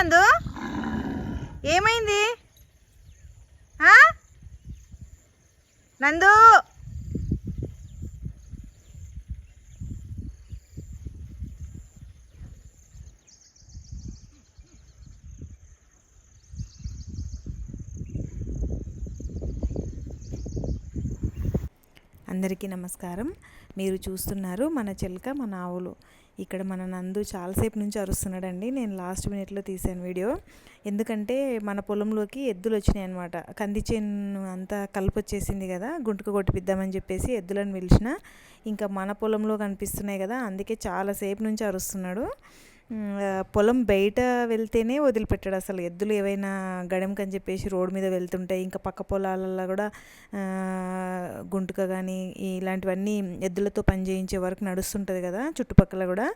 నందు? ఏమైంది నందు? అందరికీ నమస్కారం. మీరు చూస్తున్నారు మన చిలక మన ఆవులు. ఇక్కడ మన నందు చాలాసేపు నుంచి అరుస్తున్నాడండి. నేను లాస్ట్ మినిట్లో తీసాను వీడియో. ఎందుకంటే మన పొలంలోకి ఎద్దులు వచ్చినాయి అనమాట. కంది చేను అంతా కలుపు వచ్చేసింది కదా, గుంటుక కొట్టిపిద్దామని చెప్పేసి ఎద్దులను పిలిచిన. ఇంకా మన పొలంలో కనిపిస్తున్నాయి కదా, అందుకే చాలాసేపు నుంచి అరుస్తున్నాడు. పొలం బయట వెళ్తేనే వదిలిపెట్టాడు అసలు. ఎద్దులు ఏవైనా గడెంకని చెప్పేసి రోడ్డు మీద వెళ్తుంటాయి, ఇంకా పక్క పొలాలలో కూడా గుంటుక కానీ ఇలాంటివన్నీ ఎద్దులతో పని చేయించే వరకు నడుస్తుంటుంది కదా చుట్టుపక్కల కూడా.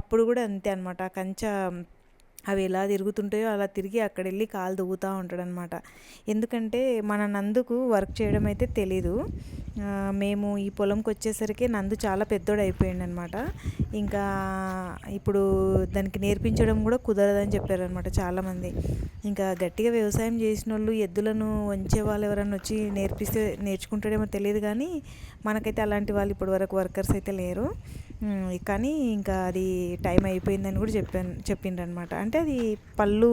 అప్పుడు కూడా అంతే అనమాట. ఆ కంచె అవి ఎలా తిరుగుతుంటాయో అలా తిరిగి అక్కడ వెళ్ళి కాలు దువ్వుతూ ఉంటాడనమాట. ఎందుకంటే మన నందుకు వర్క్ చేయడం అయితే తెలీదు. మేము ఈ పొలంకి వచ్చేసరికి నందు చాలా పెద్దోడు అయిపోయింది అనమాట. ఇంకా ఇప్పుడు దానికి నేర్పించడం కూడా కుదరదని చెప్పారనమాట చాలామంది. ఇంకా గట్టిగా వ్యవసాయం చేసిన వాళ్ళు ఎద్దులను వంచే వాళ్ళు ఎవరన్నా వచ్చి నేర్చుకుంటాడేమో తెలియదు, కానీ మనకైతే అలాంటి వాళ్ళు ఇప్పటి వరకు వర్కర్స్ అయితే లేరు. కానీ ఇంకా అది టైం అయిపోయిందని కూడా చెప్పిండ్రనమాట. అంటే అది పళ్ళు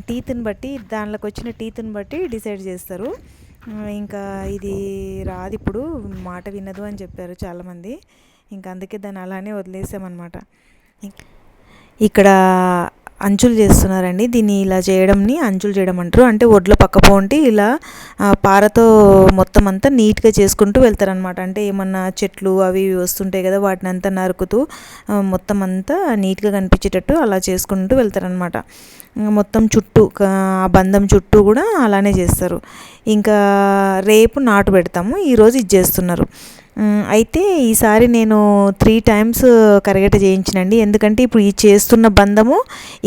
టీత్ని బట్టి, దానిలోకి వచ్చిన టీత్ని బట్టి డిసైడ్ చేస్తారు. ఇంకా ఇది రాదు ఇప్పుడు, మాట వినదు అని చెప్పారు చాలామంది. ఇంకా అందుకే దాన్ని అలానే వదిలేసామన్నమాట. ఇక్కడ అంచులు చేస్తున్నారండి. దీన్ని ఇలా చేయడంని అంచులు చేయడం అంటారు. అంటే ఒడ్ల పక్క పోంటి ఇలా పారతో మొత్తం అంతా నీట్గా చేసుకుంటూ వెళ్తారనమాట. అంటే ఏమన్నా చెట్లు అవి వస్తుంటాయి కదా, వాటిని అంతా నరుకుతూ మొత్తం అంతా నీట్గా కనిపించేటట్టు అలా చేసుకుంటూ వెళ్తారనమాట. మొత్తం చుట్టూ ఆ బంధం చుట్టూ కూడా అలానే చేస్తారు. ఇంకా రేపు నాటు పెడతాము, ఈరోజు ఇది చేస్తున్నారు. అయితే ఈసారి నేను 3 times కరగట చేయించినండి. ఎందుకంటే ఇప్పుడు ఈ చేస్తున్న బంధము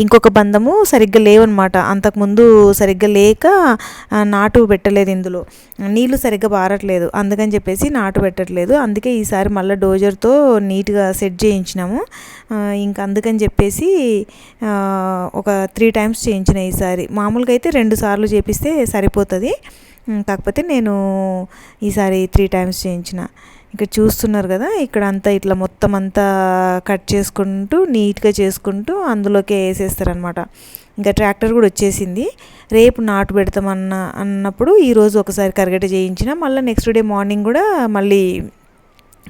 ఇంకొక బంధము సరిగ్గా లేవన్నమాట. అంతకుముందు సరిగ్గా లేక నాటు పెట్టలేదు, ఇందులో నీళ్లు సరిగ్గా బారట్లేదు, అందుకని చెప్పేసి నాటు పెట్టట్లేదు. అందుకే ఈసారి మళ్ళీ డోజర్తో నీట్గా సెట్ చేయించినాము. ఇంకా అందుకని చెప్పేసి ఒక 3 times చేయించిన ఈసారి. మామూలుగా అయితే 2 సార్లు చేపిస్తే సరిపోతుంది, కాకపోతే నేను ఈసారి 3 times చేయించిన. ఇక్కడ చూస్తున్నారు కదా, ఇక్కడ అంతా ఇట్లా మొత్తం అంతా కట్ చేసుకుంటూ నీట్గా చేసుకుంటూ అందులోకే వేసేస్తారనమాట. ఇంకా ట్రాక్టర్ కూడా వచ్చేసింది. రేపు నాటు పెడతామన్నప్పుడు ఈరోజు ఒకసారి కరగట చేయించిన, మళ్ళీ నెక్స్ట్ డే మార్నింగ్ కూడా మళ్ళీ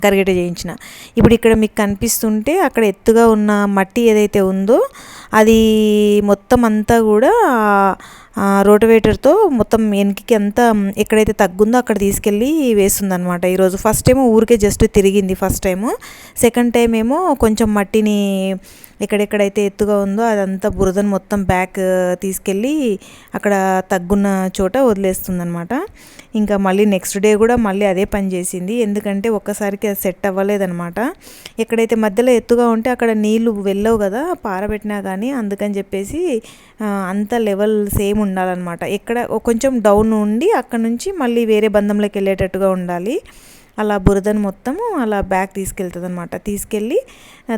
కరగట చేయించిన. ఇప్పుడు ఇక్కడ మీకు కనిపిస్తుంటే అక్కడ ఎత్తుగా ఉన్న మట్టి ఏదైతే ఉందో అది మొత్తం అంతా కూడా రోటవేటర్తో మొత్తం వెనక్కి అంతా ఎక్కడైతే తగ్గుందో అక్కడ తీసుకెళ్ళి వేస్తుందన్నమాట. ఈరోజు ఫస్ట్ టైం ఊరికే జస్ట్ తిరిగింది ఫస్ట్ టైము. సెకండ్ టైం ఏమో కొంచెం మట్టిని ఎక్కడెక్కడైతే ఎత్తుగా ఉందో అదంతా బురదను మొత్తం బ్యాక్ తీసుకెళ్ళి అక్కడ తగ్గున్న చోట వదిలేస్తుందన్నమాట. ఇంకా మళ్ళీ నెక్స్ట్ డే కూడా మళ్ళీ అదే పని చేసింది. ఎందుకంటే ఒక్కసారికి అది సెట్ అవ్వలేదన్నమాట. ఎక్కడైతే మధ్యలో ఎత్తుగా ఉంటే అక్కడ నీళ్లు వెళ్ళవు కదా పారబెట్టినా కానీ, అందుకని చెప్పేసి అంత లెవెల్ సేమ్ ఉండాలన్నమాట. ఎక్కడ కొంచెం డౌన్ ఉండి అక్కడ నుంచి మళ్ళీ వేరే బంధంలోకి వెళ్ళేటట్టుగా ఉండాలి. అలా బురదను మొత్తము అలా బ్యాక్ తీసుకెళ్తుంది అనమాట. తీసుకెళ్ళి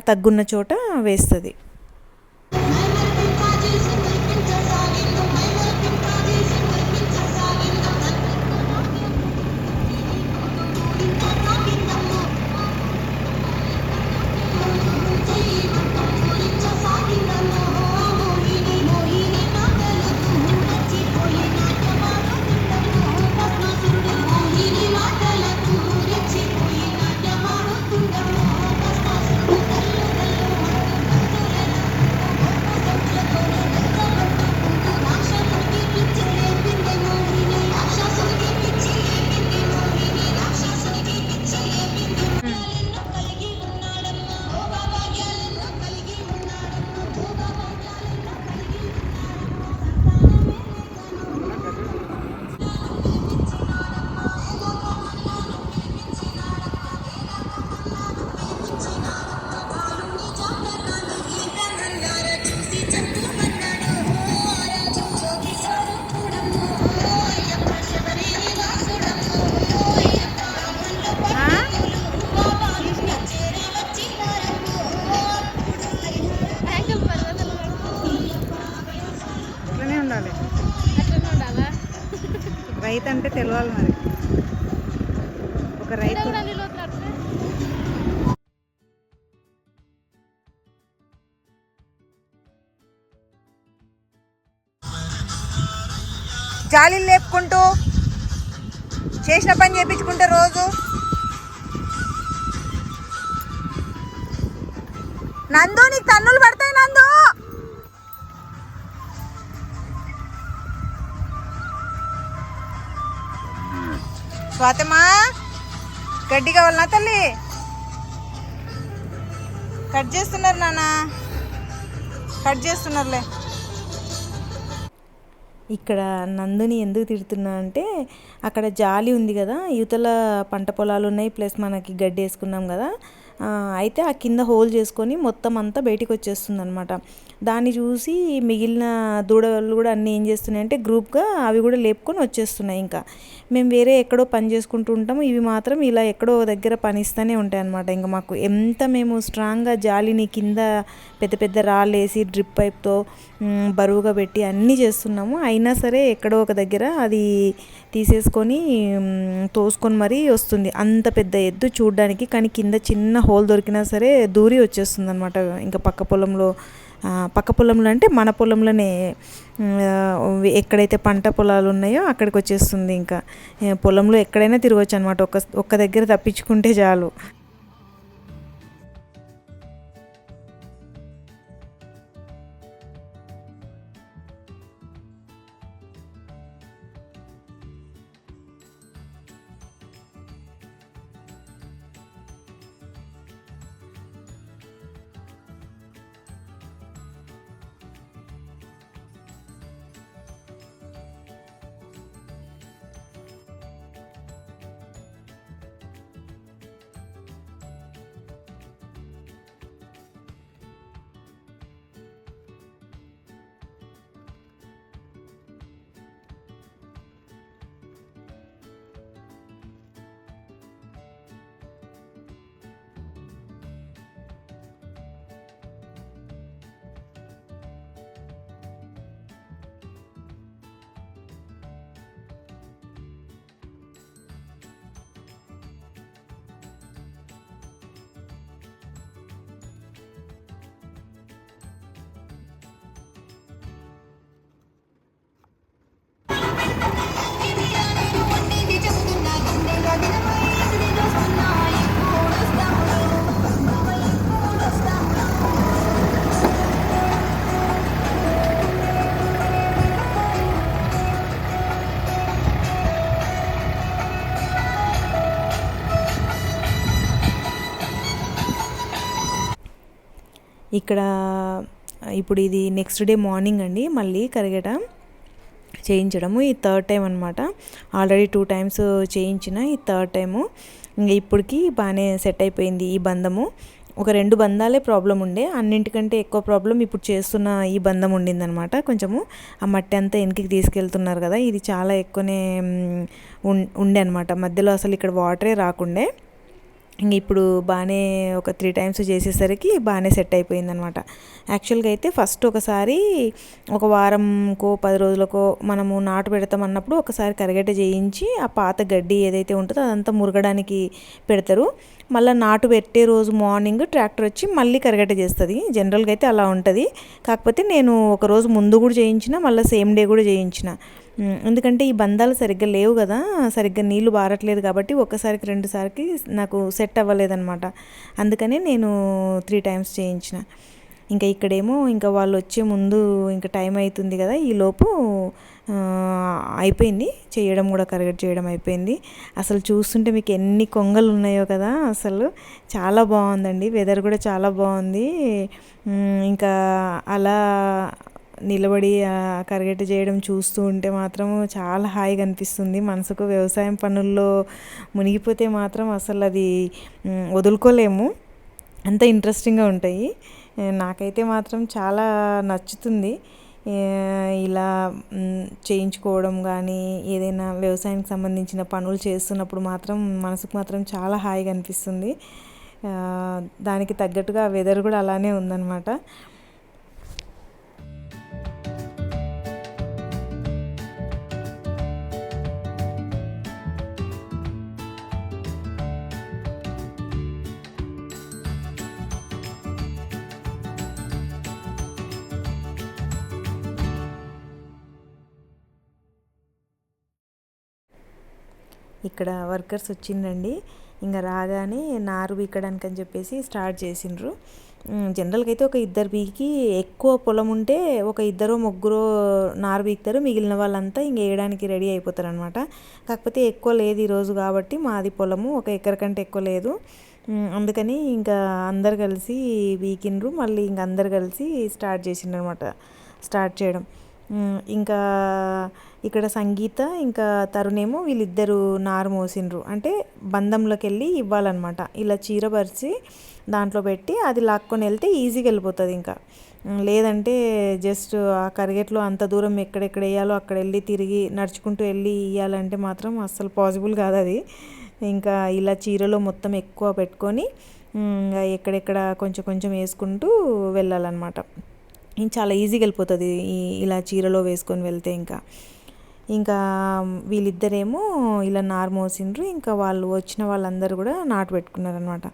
తగ్గున్న చోట వేస్తుంది. రైతు అంటే తెలియాలి మరి. ఒక రైతు జాలీలు లేపుకుంటూ చేసిన పని చేయించుకుంటే రోజు. నందు నీకు తన్నులు పడతాయి నందు. స్వాతమ్మా గడ్డి కావాలనా తల్లి? కట్ చేస్తున్నారు నాన్న, కట్ చేస్తున్నారులే. ఇక్కడ నందుని ఎందుకు తిడుతున్నా అంటే అక్కడ జాలి ఉంది కదా, యువతల పంట పొలాలు ఉన్నాయి, ప్లస్ మనకి గడ్డి వేసుకున్నాం కదా, అయితే ఆ కింద హోల్ చేసుకొని మొత్తం అంతా బయటికి వచ్చేస్తుంది అనమాట. దాన్ని చూసి మిగిలిన దూడలు కూడా అన్నీ ఏం చేస్తున్నాయి అంటే గ్రూప్గా అవి కూడా లేపుకొని వచ్చేస్తున్నాయి. ఇంకా మేము వేరే ఎక్కడో పని చేసుకుంటూ ఉంటాము, ఇవి మాత్రం ఇలా ఎక్కడో దగ్గర పనిస్తూనే ఉంటాయి అనమాట. ఇంకా మాకు ఎంత మేము స్ట్రాంగ్గా జాలిని కింద పెద్ద పెద్ద రాళ్ళు వేసి డ్రిప్ పైప్తో బరువుగా పెట్టి అన్నీ చేస్తున్నాము, అయినా సరే ఎక్కడో ఒక దగ్గర అది తీసేసుకొని తోసుకొని మరీ వస్తుంది. అంత పెద్ద ఎద్దు చూడడానికి, కానీ కింద చిన్న హోల్ దొరికినా సరే దూరి వచ్చేస్తుంది అనమాట. ఇంకా పక్క పొలంలో అంటే మన పొలంలోనే ఎక్కడైతే పంట పొలాలు ఉన్నాయో అక్కడికి వచ్చేస్తుంది. ఇంకా పొలంలో ఎక్కడైనా తిరగచ్చు అనమాట, ఒక్క దగ్గర తప్పించుకుంటే చాలు. ఇక్కడ ఇప్పుడు ఇది నెక్స్ట్ డే మార్నింగ్ అండి, మళ్ళీ కరిగట చేయించడము. ఈ థర్డ్ టైం అనమాట. ఆల్రెడీ 2 times చేయించిన, ఈ థర్డ్ టైము. ఇంకా ఇప్పటికి బాగానే సెట్ అయిపోయింది ఈ బంధము. ఒక 2 బంధాలే ప్రాబ్లం ఉండే, అన్నింటికంటే ఎక్కువ ప్రాబ్లం ఇప్పుడు చేస్తున్న ఈ బంధం ఉండిందనమాట. కొంచెము ఆ మట్టి అంతా వెనక్కి తీసుకెళ్తున్నారు కదా, ఇది చాలా ఎక్కువనే ఉండే అనమాట. మధ్యలో అసలు ఇక్కడ వాటరే రాకుండే. ఇంక ఇప్పుడు బాగానే ఒక 3 times చేసేసరికి బాగానే సెట్ అయిపోయింది అనమాట. యాక్చువల్గా అయితే ఫస్ట్ ఒకసారి ఒక వారంకో 10 రోజులకో మనము నాటు పెడతాం అన్నప్పుడు ఒకసారి కరగట చేయించి ఆ పాత గడ్డి ఏదైతే ఉంటుందో అదంతా మురగడానికి పెడతారు. మళ్ళీ నాటు పెట్టే రోజు మార్నింగ్ ట్రాక్టర్ వచ్చి మళ్ళీ కరగట చేస్తుంది. జనరల్గా అయితే అలా ఉంటుంది. కాకపోతే నేను ఒక రోజు ముందు కూడా చేయించిన, మళ్ళీ సేమ్ డే కూడా చేయించిన. ఎందుకంటే ఈ బంధాలు సరిగ్గా లేవు కదా, సరిగ్గా నీళ్లు బారట్లేదు కాబట్టి ఒక్కసారికి 2 సార్లకి నాకు సెట్ అవ్వలేదన్నమాట. అందుకనే నేను 3 times చేయించిన. ఇంకా ఇక్కడేమో ఇంకా వాళ్ళు వచ్చే ముందు ఇంకా టైం అవుతుంది కదా, ఈలోపు అయిపోయింది చేయడం కూడా, కరెక్ట్ చేయడం అయిపోయింది. అసలు చూస్తుంటే మీకు ఎన్ని కొంగలు ఉన్నాయో కదా, అసలు చాలా బాగుందండి. వెదర్ కూడా చాలా బాగుంది. ఇంకా అలా నిలబడి కరగట చేయడం చూస్తూ ఉంటే మాత్రం చాలా హాయిగా అనిపిస్తుంది మనసుకు. వ్యవసాయం పనుల్లో మునిగిపోతే మాత్రం అసలు అది వదులుకోలేము, అంత ఇంట్రెస్టింగ్గా ఉంటాయి. నాకైతే మాత్రం చాలా నచ్చుతుంది ఇలా చేయించుకోవడం. కానీ ఏదైనా వ్యవసాయానికి సంబంధించిన పనులు చేస్తున్నప్పుడు మాత్రం మనసుకు మాత్రం చాలా హాయిగా అనిపిస్తుంది. దానికి తగ్గట్టుగా వెదర్ కూడా అలానే ఉందన్నమాట. ఇక్కడ వర్కర్స్ వచ్చిండండి. ఇంకా రాగానే నారు పీకడానికి అని చెప్పేసి స్టార్ట్ చేసిండ్రు. జనరల్గా అయితే ఒక ఇద్దరు పీకి, ఎక్కువ పొలం ఉంటే ఒక ఇద్దరు ముగ్గురు నారు పీకుతారు, మిగిలిన వాళ్ళంతా ఇంక వేయడానికి రెడీ అయిపోతారు అనమాట. కాకపోతే ఎక్కువ లేదు ఈరోజు కాబట్టి, మాది పొలము ఒక ఎకర్ కంటే ఎక్కువ లేదు, అందుకని ఇంకా అందరు కలిసి పీకిండ్రు. మళ్ళీ ఇంక అందరు కలిసి స్టార్ట్ చేయడం. ఇంకా ఇక్కడ సంగీత ఇంకా తరుణేమో వీళ్ళిద్దరు నారు మోసిండ్రు. అంటే బంధంలోకి వెళ్ళి ఇవ్వాలన్నమాట. ఇలా చీర పరిచి దాంట్లో పెట్టి అది లాక్కొని వెళ్తే ఈజీగా వెళ్ళిపోతుంది. ఇంకా లేదంటే జస్ట్ ఆ కరిగేట్లో అంత దూరం ఎక్కడెక్కడ వేయాలో అక్కడ వెళ్ళి తిరిగి నడుచుకుంటూ వెళ్ళి ఇవ్వాలంటే మాత్రం అస్సలు పాసిబుల్ కాదు అది. ఇంకా ఇలా చీరలో మొత్తం ఎక్కువ పెట్టుకొని ఎక్కడెక్కడ కొంచెం కొంచెం వేసుకుంటూ వెళ్ళాలన్నమాట. చాలా ఈజీగా వెళ్ళిపోతుంది ఇలా చీరలో వేసుకొని వెళ్తే. ఇంకా వీళ్ళిద్దరేమో ఇలా నారు మోసిండ్రు. ఇంకా వాళ్ళు వచ్చిన వాళ్ళందరూ కూడా నాటు పెట్టుకున్నారనమాట.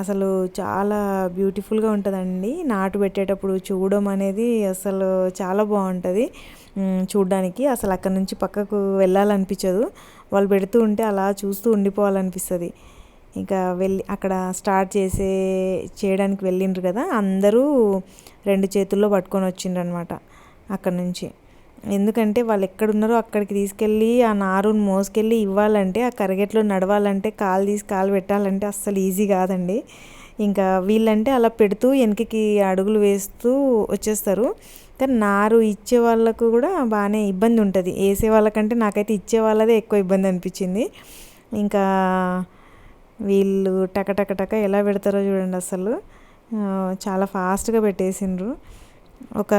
అసలు చాలా బ్యూటిఫుల్గా ఉంటుందండి నాటు పెట్టేటప్పుడు చూడడం అనేది. అసలు చాలా బాగుంటుంది చూడ్డానికి. అసలు అక్కడ నుంచి పక్కకు వెళ్ళాలనిపించదు. వాళ్ళు పెడుతూ ఉంటే అలా చూస్తూ ఉండిపోవాలనిపిస్తుంది. ఇంకా వెళ్ళి అక్కడ స్టార్ట్ చేయడానికి వెళ్ళిండ్రు కదా, అందరూ 2 చేతుల్లో పట్టుకొని వచ్చిండ్రు అనమాట అక్కడ నుంచి. ఎందుకంటే వాళ్ళు ఎక్కడున్నారో అక్కడికి తీసుకెళ్ళి ఆ నారుని మోసుకెళ్ళి ఇవ్వాలంటే, ఆ కరిగెట్లో నడవాలంటే, కాలు పెట్టాలంటే అస్సలు ఈజీ కాదండి. ఇంకా వీళ్ళంటే అలా పెడుతూ వెనకకి అడుగులు వేస్తూ వచ్చేస్తారు. కానీ నారు ఇచ్చే వాళ్ళకు కూడా బాగానే ఇబ్బంది ఉంటుంది. వేసే వాళ్ళకంటే నాకైతే ఇచ్చే వాళ్ళదే ఎక్కువ ఇబ్బంది అనిపించింది. ఇంకా వీళ్ళు టక ఎలా పెడతారో చూడండి. అసలు చాలా ఫాస్ట్గా పెట్టేసిండ్రు. ఒక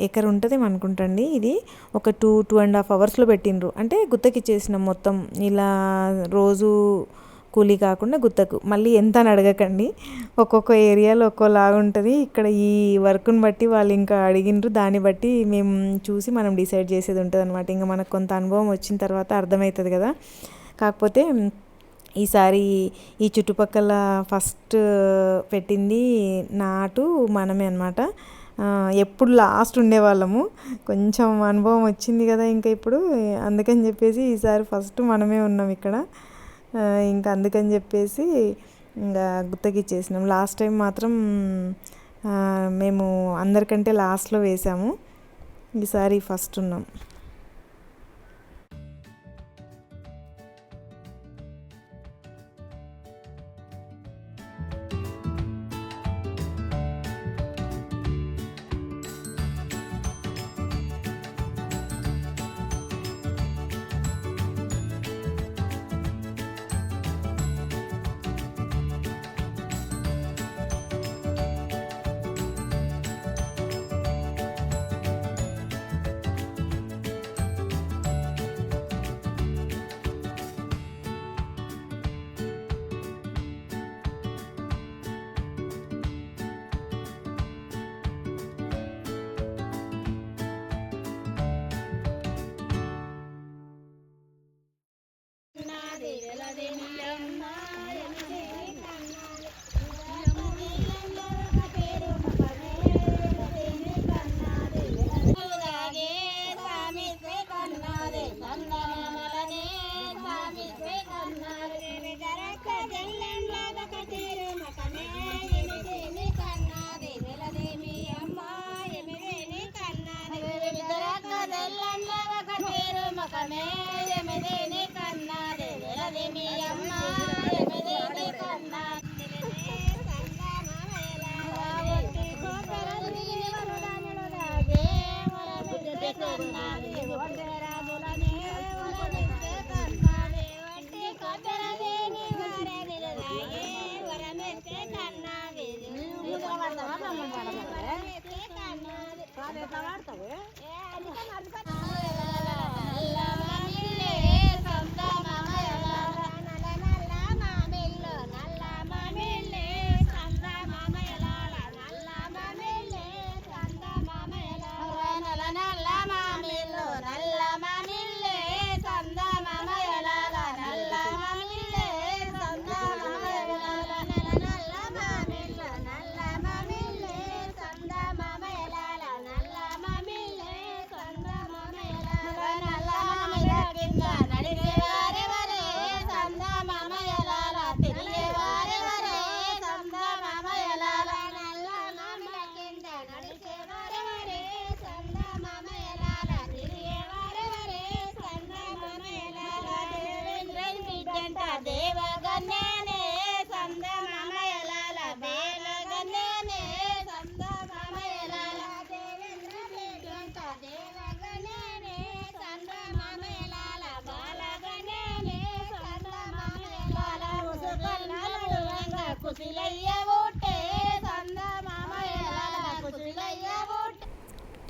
ఎకర్ ఉంటుంది అనుకుంటండి. ఇది ఒక 2.5 అవర్స్లో పెట్టిండ్రు. అంటే గుత్తకిచ్చేసినాం మొత్తం. ఇలా రోజు కూలీ కాకుండా గుత్తకు. మళ్ళీ ఎంత అని అడగకండి, ఒక్కొక్క ఏరియాలో ఒక్కోలాగా ఉంటుంది. ఇక్కడ ఈ వర్క్ని బట్టి వాళ్ళు ఇంకా అడిగిండ్రు, దాన్ని బట్టి మేము చూసి మనం డిసైడ్ చేసేది ఉంటుంది అనమాట. ఇంకా మనకు కొంత అనుభవం వచ్చిన తర్వాత అర్థమవుతుంది కదా. కాకపోతే ఈసారి ఈ చుట్టుపక్కల ఫస్ట్ పెట్టింది నాటు మనమే అనమాట. ఎప్పుడు లాస్ట్ ఉండేవాళ్ళము, కొంచెం అనుభవం వచ్చింది కదా ఇంకా ఇప్పుడు. అందుకని చెప్పేసి ఈసారి ఫస్ట్ మనమే ఉన్నాం ఇక్కడ. ఇంకా అందుకని చెప్పేసి ఇంకా గుత్తకిచ్చేసినాం. లాస్ట్ టైం మాత్రం మేము అందరికంటే లాస్ట్లో వేసాము. ఈసారి ఫస్ట్ ఉన్నాం.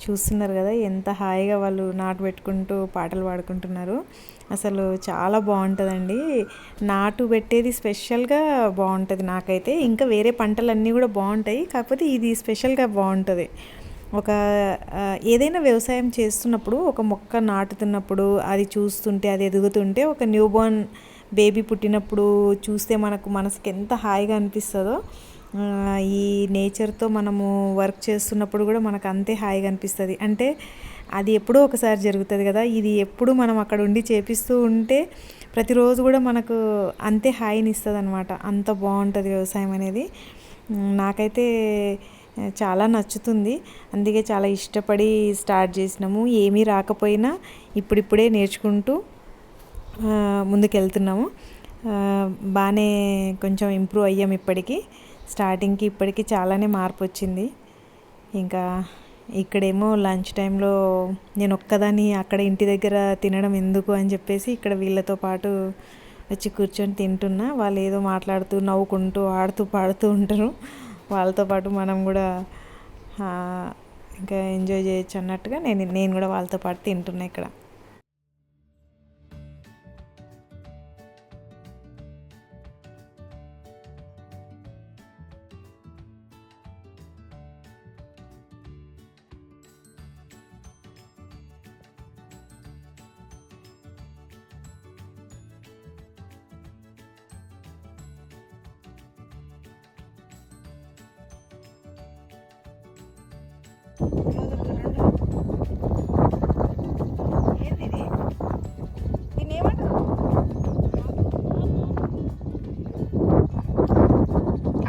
చూస్తున్నారు కదా ఎంత హాయిగా వాళ్ళు నాటు పెట్టుకుంటూ పాటలు పాడుకుంటున్నారు. అసలు చాలా బాగుంటుందండి. నాటు పెట్టేది స్పెషల్గా బాగుంటుంది నాకైతే. ఇంకా వేరే పంటలన్నీ కూడా బాగుంటాయి, కాకపోతే ఇది స్పెషల్గా బాగుంటుంది. ఒక ఏదైనా వ్యవసాయం చేస్తున్నప్పుడు ఒక మొక్క నాటుతున్నప్పుడు అది చూస్తుంటే, అది ఎదుగుతుంటే, ఒక న్యూ బోర్న్ బేబీ పుట్టినప్పుడు చూస్తే మనసుకి ఎంత హాయిగా అనిపిస్తుందో, ఈ నేచర్తో మనము వర్క్ చేస్తున్నప్పుడు కూడా మనకు అంతే హాయిగా అనిపిస్తుంది. అంటే అది ఎప్పుడో ఒకసారి జరుగుతుంది కదా, ఇది ఎప్పుడు మనం అక్కడ ఉండి చేపిస్తూ ఉంటే ప్రతిరోజు కూడా మనకు అంతే హాయిని ఇస్తుంది అనమాట. అంత బాగుంటుంది వ్యవసాయం అనేది. నాకైతే చాలా నచ్చుతుంది, అందుకే చాలా ఇష్టపడి స్టార్ట్ చేసినాము. ఏమీ రాకపోయినా ఇప్పుడిప్పుడే నేర్చుకుంటూ ముందుకెళ్తున్నాము. బాగానే కొంచెం ఇంప్రూవ్ అయ్యాం ఇప్పటికీ. స్టార్టింగ్కి ఇప్పటికీ చాలానే మార్పు వచ్చింది. ఇంకా ఇక్కడేమో లంచ్ టైంలో నేను ఒక్కదాన్ని అక్కడ ఇంటి దగ్గర తినడం ఎందుకు అని చెప్పేసి ఇక్కడ వీళ్ళతో పాటు వచ్చి కూర్చొని తింటున్నా. వాళ్ళు ఏదో మాట్లాడుతూ నవ్వుకుంటూ ఆడుతూ పాడుతూ ఉంటారు. వాళ్ళతో పాటు మనం కూడా ఇంకా ఎంజాయ్ చేయొచ్చు అన్నట్టుగా నేను కూడా వాళ్ళతో పాటు తింటున్నా ఇక్కడ.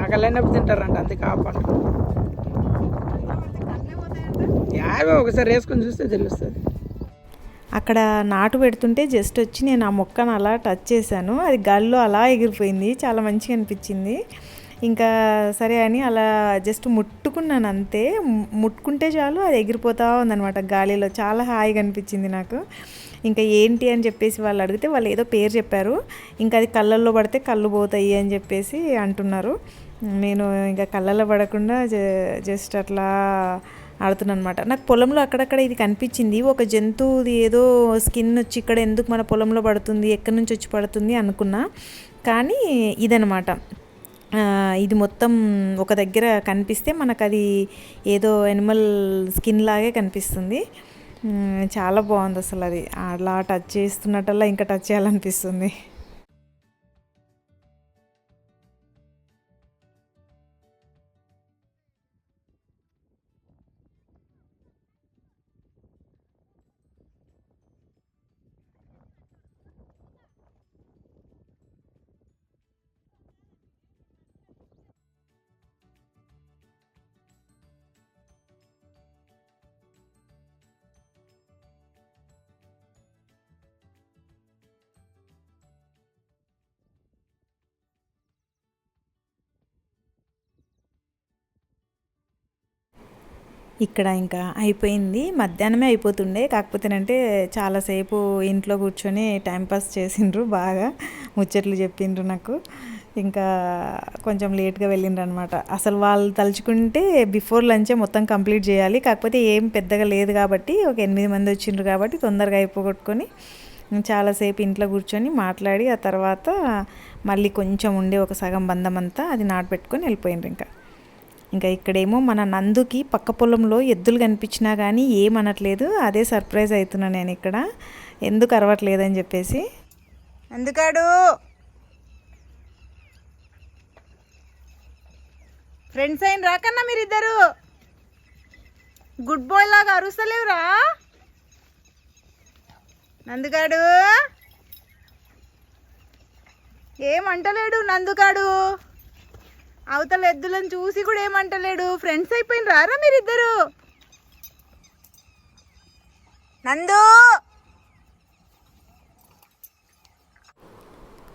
ఆకలేనప్పుడు తింటారంట, అందుకే ఆపాలి. యాభై ఒకసారి వేసుకొని చూస్తే తెలుస్తుంది. అక్కడ నాటు పెడుతుంటే జస్ట్ వచ్చి నేను ఆ మొక్కను అలా టచ్ చేశాను, అది గాల్లో అలా ఎగిరిపోయింది. చాలా మంచిగా అనిపించింది. ఇంకా సరే అని అలా జస్ట్ ముట్టుకున్నాను అంతే. ముట్టుకుంటే చాలు అది ఎగిరిపోతూ ఉందన్నమాట గాలిలో. చాలా హాయిగా అనిపించింది నాకు. ఇంకా ఏంటి అని చెప్పేసి వాళ్ళు అడిగితే వాళ్ళు ఏదో పేరు చెప్పారు. ఇంకా అది కళ్ళల్లో పడితే కళ్ళు పోతాయి అని చెప్పేసి అంటున్నారు. నేను ఇంకా కళ్ళల్లో పడకుండా జస్ట్ అట్లా ఆడుతున్నాను అనమాట. నాకు పొలంలో అక్కడక్కడ ఇది కనిపించింది, ఒక జంతువుది ఏదో స్కిన్ వచ్చి ఇక్కడ ఎందుకు మన పొలంలో పడుతుంది, ఎక్కడి నుంచి వచ్చి పడుతుంది అనుకున్నా. కానీ ఇదనమాట, ఇది మొత్తం ఒక దగ్గర కనిపిస్తే మనకు అది ఏదో ఎనిమల్ స్కిన్ లాగే కనిపిస్తుంది. చాలా బాగుంది అసలు. అది అలా టచ్ చేస్తున్నట్టల్లా ఇంకా టచ్ చేయాలనిపిస్తుంది. ఇక్కడ ఇంకా అయిపోయింది, మధ్యాహ్నమే అయిపోతుండే. కాకపోతేనంటే చాలాసేపు ఇంట్లో కూర్చొని టైంపాస్ చేసిండ్రు, బాగా ముచ్చట్లు చెప్పిండ్రు నాకు. ఇంకా కొంచెం లేట్గా వెళ్ళిండ్రు అనమాట. అసలు వాళ్ళు తలుచుకుంటే బిఫోర్ లంచే మొత్తం కంప్లీట్ చేయాలి, కాకపోతే ఏం పెద్దగా లేదు కాబట్టి ఒక 8 మంది వచ్చిండ్రు కాబట్టి తొందరగా అయిపోగొట్టుకొని చాలాసేపు ఇంట్లో కూర్చొని మాట్లాడి ఆ తర్వాత మళ్ళీ కొంచెం ఉండే ఒక సగం బంధం అంతా అది నాటు పెట్టుకొని వెళ్ళిపోయిండ్రు. ఇంకా ఇక్కడేమో మన నందుకి పక్క పొలంలో ఎద్దులు కనిపించినా కానీ ఏమనట్లేదు. అదే సర్ప్రైజ్ అవుతున్నా నేను ఇక్కడ, ఎందుకు అరవట్లేదని చెప్పేసి. అందుకాడు ఫ్రెండ్స్ అయిన రాకన్నా మీరిద్దరు గుడ్ బాయ్ లాగా అరుస్తలేవురా. నందుగాడు ఏమంటలేడు, నందుగాడు అవతల ఎద్దులను చూసి కూడా ఏమంటలేడు. ఫ్రెండ్స్ అయిపోయిన రారా మీరిద్దరు. నందు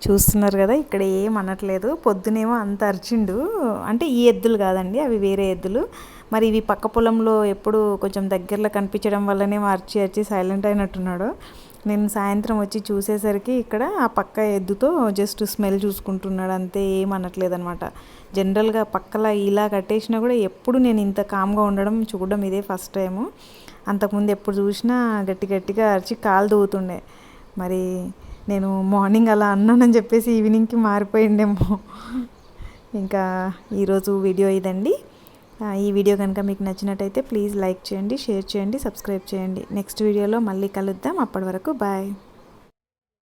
చూస్తున్నారు కదా, ఇక్కడ ఏమనట్లేదు. పొద్దునేమో అంత అరిచిండు, అంటే ఈ ఎద్దులు కాదండి, అవి వేరే ఎద్దులు. మరి ఇవి పక్క పొలంలో ఎప్పుడు కొంచెం దగ్గరలో కనిపించడం వల్లనే అరిచి అరిచి సైలెంట్ అయినట్టున్నాడు. నేను సాయంత్రం వచ్చి చూసేసరికి ఇక్కడ ఆ పక్క ఎద్దుతో జస్ట్ స్మెల్ చూసుకుంటున్నాడు అంతే, ఏమనట్లేదు అనమాట. జనరల్గా పక్కల ఇలా కట్టేసినా కూడా ఎప్పుడు నేను ఇంత కామ్గా ఉండడం చూడడం ఇదే ఫస్ట్ టైము. అంతకుముందు ఎప్పుడు చూసినా గట్టి గట్టిగా అరిచి కాలు దూవుతుండే. మరి నేను మార్నింగ్ అలా అన్నానని చెప్పేసి ఈవినింగ్కి మారిపోయిండేమో. ఇంకా ఈరోజు వీడియో ఇదండి. ఈ వీడియో కనుక మీకు నచ్చినట్టయితే ప్లీజ్ లైక్ చేయండి, షేర్ చేయండి, సబ్స్క్రైబ్ చేయండి. నెక్స్ట్ వీడియోలో మళ్ళీ కలుద్దాం. అప్పటి వరకు బాయ్.